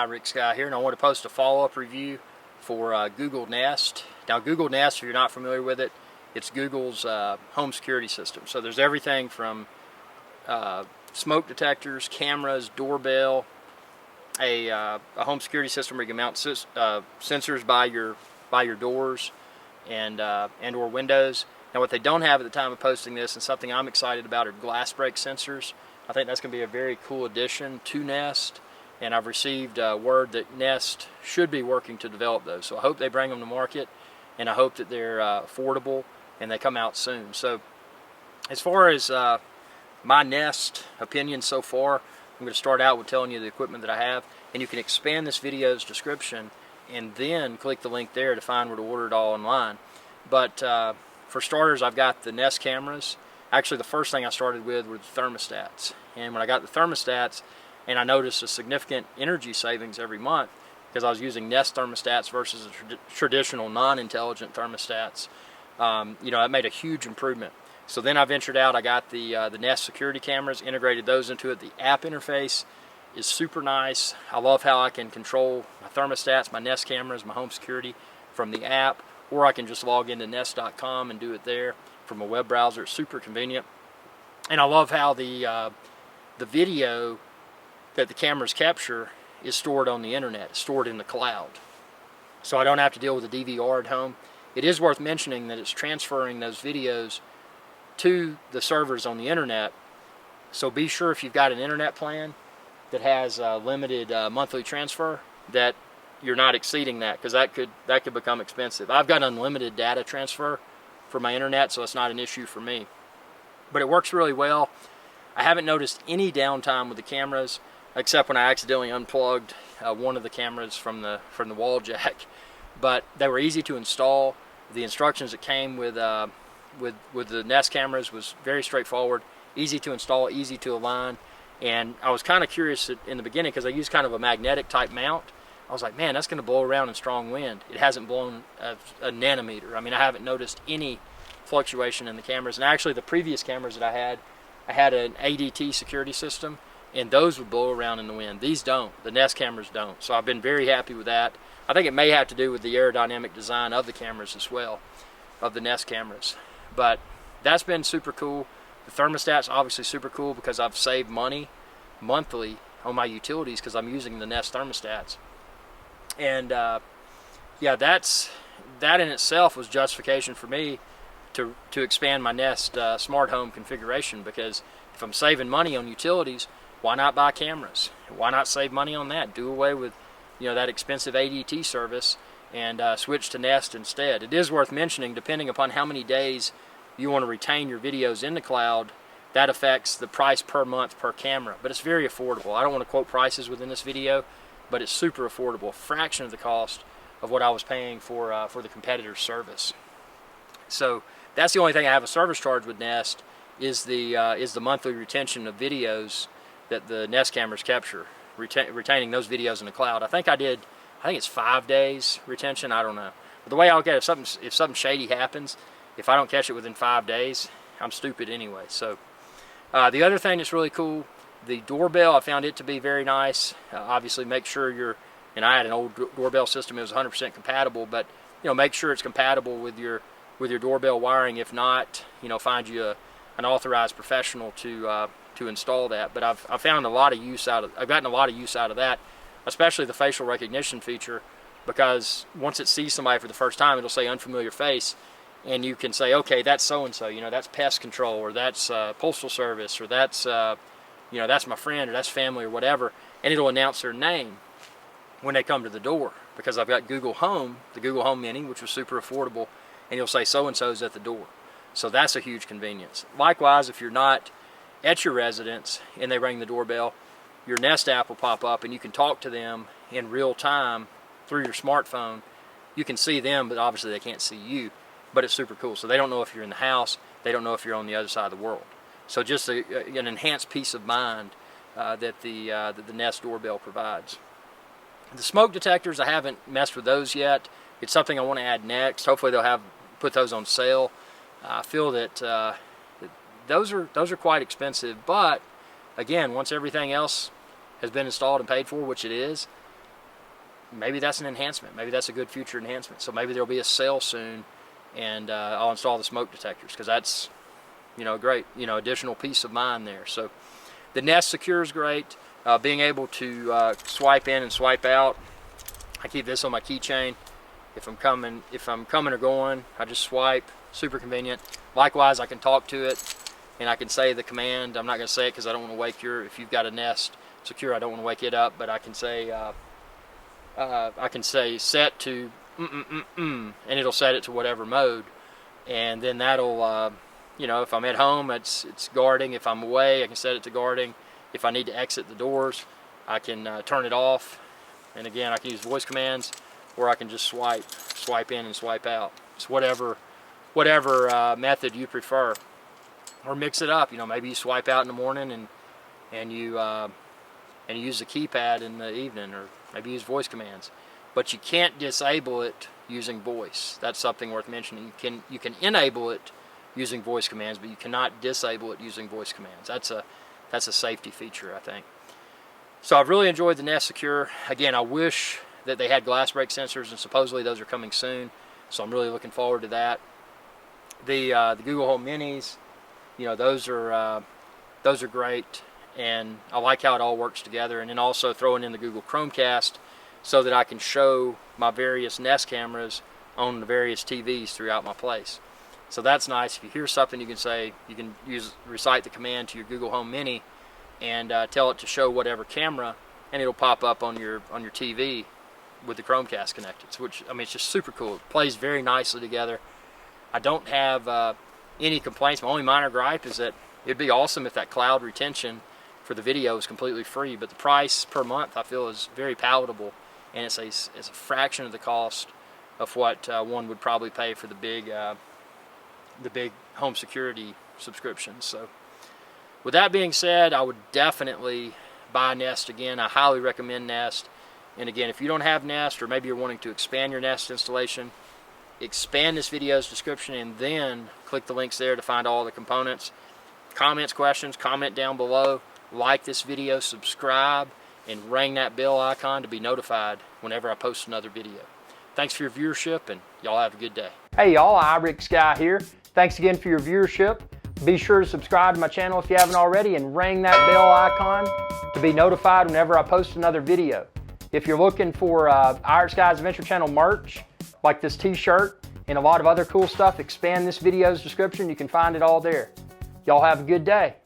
Rick Sky here, and I want to post a follow-up review for Google Nest. Now, Google Nest, if you're not familiar with it, it's Google's home security system. So there's everything from smoke detectors, cameras, doorbell, a home security system where you can mount sensors by your doors and or windows. Now, what they don't have at the time of posting this, and something I'm excited about, are glass break sensors. I think that's going to be a very cool addition to Nest, and I've received word that Nest should be working to develop those. So I hope they bring them to market, and I hope that they're affordable and they come out soon. So as far as my Nest opinion so far, I'm going to start out with telling you the equipment that I have, and you can expand this video's description and then click the link there to find where to order it all online. But for starters, I've got the Nest cameras. Actually, the first thing I started with were the thermostats. And when I got the thermostats, and I noticed a significant energy savings every month because I was using Nest thermostats versus traditional non-intelligent thermostats, you know, that made a huge improvement. So then I ventured out. I got the Nest security cameras, integrated those into it. The app interface is super nice. I love how I can control my thermostats, my Nest cameras, my home security from the app, or I can just log into nest.com and do it there from a web browser. It's super convenient. And I love how the video that the cameras capture is stored on the internet, it's stored in the cloud. So I don't have to deal with a DVR at home. It is worth mentioning that it's transferring those videos to the servers on the internet. So be sure, if you've got an internet plan that has a limited monthly transfer, that you're not exceeding that, because that could become expensive. I've got unlimited data transfer for my internet, so it's not an issue for me. But it works really well. I haven't noticed any downtime with the cameras, except when I accidentally unplugged one of the cameras from the wall jack. But they were easy to install. The instructions that came with the Nest cameras was very straightforward, easy to install, easy to align. And I was kind of curious in the beginning, because I used kind of a magnetic type mount. I was like, man, that's going to blow around in strong wind. It hasn't blown a nanometer. I mean, I haven't noticed any fluctuation in the cameras. And actually, the previous cameras that I had an ADT security system, and those would blow around in the wind. These don't. The Nest cameras don't. So I've been very happy with that. I think it may have to do with the aerodynamic design of the cameras as well, of the Nest cameras. But that's been super cool. The thermostat's obviously super cool because I've saved money monthly on my utilities because I'm using the Nest thermostats. And yeah, that in itself was justification for me to expand my Nest smart home configuration, because if I'm saving money on utilities, why not buy cameras? Why not save money on that? Do away with, you know, that expensive ADT service and switch to Nest instead. It is worth mentioning, depending upon how many days you want to retain your videos in the cloud, that affects the price per month per camera. But it's very affordable. I don't want to quote prices within this video, but it's super affordable, a fraction of the cost of what I was paying for the competitor's service. So that's the only thing I have a service charge with Nest, is the monthly retention of videos that the Nest cameras capture, retaining those videos in the cloud. I think it's 5 days retention. I don't know. But the way I look at it, if something shady happens, if I don't catch it within 5 days, I'm stupid anyway. So the other thing that's really cool, the doorbell, I found it to be very nice. Obviously, make sure and I had an old doorbell system, it was 100% compatible, but you know, make sure it's compatible with your doorbell wiring. If not, you know, find you an authorized professional to install that. But I've gotten a lot of use out of that, especially the facial recognition feature, because once it sees somebody for the first time, it'll say unfamiliar face, and you can say, okay, that's so and so, you know, that's pest control, or that's postal service, or that's you know, that's my friend, or that's family, or whatever, and it'll announce their name when they come to the door, because I've got Google Home, the Google Home Mini, which was super affordable, and you'll say so and so's at the door. So that's a huge convenience. Likewise, if you're not at your residence and they ring the doorbell, your Nest app will pop up and you can talk to them in real time through your smartphone. You can see them, but obviously they can't see you, but it's super cool. So they don't know if you're in the house, they don't know if you're on the other side of the world. So just an enhanced peace of mind that the Nest doorbell provides. The smoke detectors, I haven't messed with those yet. It's something I want to add next. Hopefully they'll put those on sale. I feel that those are quite expensive, but again, once everything else has been installed and paid for, which it is, maybe that's an enhancement. Maybe that's a good future enhancement. So maybe there'll be a sale soon, and I'll install the smoke detectors, because that's, great, additional peace of mind there. So the Nest Secure is great. Being able to swipe in and swipe out. I keep this on my keychain. If I'm coming or going, I just swipe. Super convenient. Likewise, I can talk to it, and I can say the command. I'm not going to say it because I don't want to wake if you've got a Nest Secure, I don't want to wake it up, but I can say set to and it'll set it to whatever mode, and then that'll if I'm at home, it's guarding. If I'm away, I can set it to guarding. If I need to exit the doors, I can turn it off, and again, I can use voice commands, or I can just swipe in and swipe out. It's whatever method you prefer, or mix it up. Maybe you swipe out in the morning and you use the keypad in the evening, or maybe use voice commands. But you can't disable it using voice. That's something worth mentioning. You can enable it using voice commands, but you cannot disable it using voice commands. That's a safety feature, I think. So I've really enjoyed the Nest Secure. Again, I wish that they had glass break sensors, and supposedly those are coming soon. So I'm really looking forward to that. The Google Home Minis, those are great, and I like how it all works together. And then also throwing in the Google Chromecast, so that I can show my various Nest cameras on the various TVs throughout my place. So that's nice. If you hear something, you can recite the command to your Google Home Mini and tell it to show whatever camera, and it'll pop up on your TV with the Chromecast connected. So it's just super cool. It plays very nicely together. I don't have any complaints. My only minor gripe is that it'd be awesome if that cloud retention for the video is completely free, but the price per month I feel is very palatable, and it's a fraction of the cost of what one would probably pay for the big home security subscriptions. So with that being said, I would definitely buy Nest again. I highly recommend Nest. And again, if you don't have Nest, or maybe you're wanting to expand your Nest installation, expand this video's description and then click the links there to find all the components. Comments, questions, comment down below. Like this video, subscribe, and ring that bell icon to be notified whenever I post another video. Thanks for your viewership, and y'all have a good day. Hey y'all, iRick Sky here. Thanks again for your viewership. Be sure to subscribe to my channel if you haven't already, and ring that bell icon to be notified whenever I post another video. If you're looking for iRick Sky's Adventure Channel merch, like this t-shirt and a lot of other cool stuff, expand this video's description. You can find it all there. Y'all have a good day.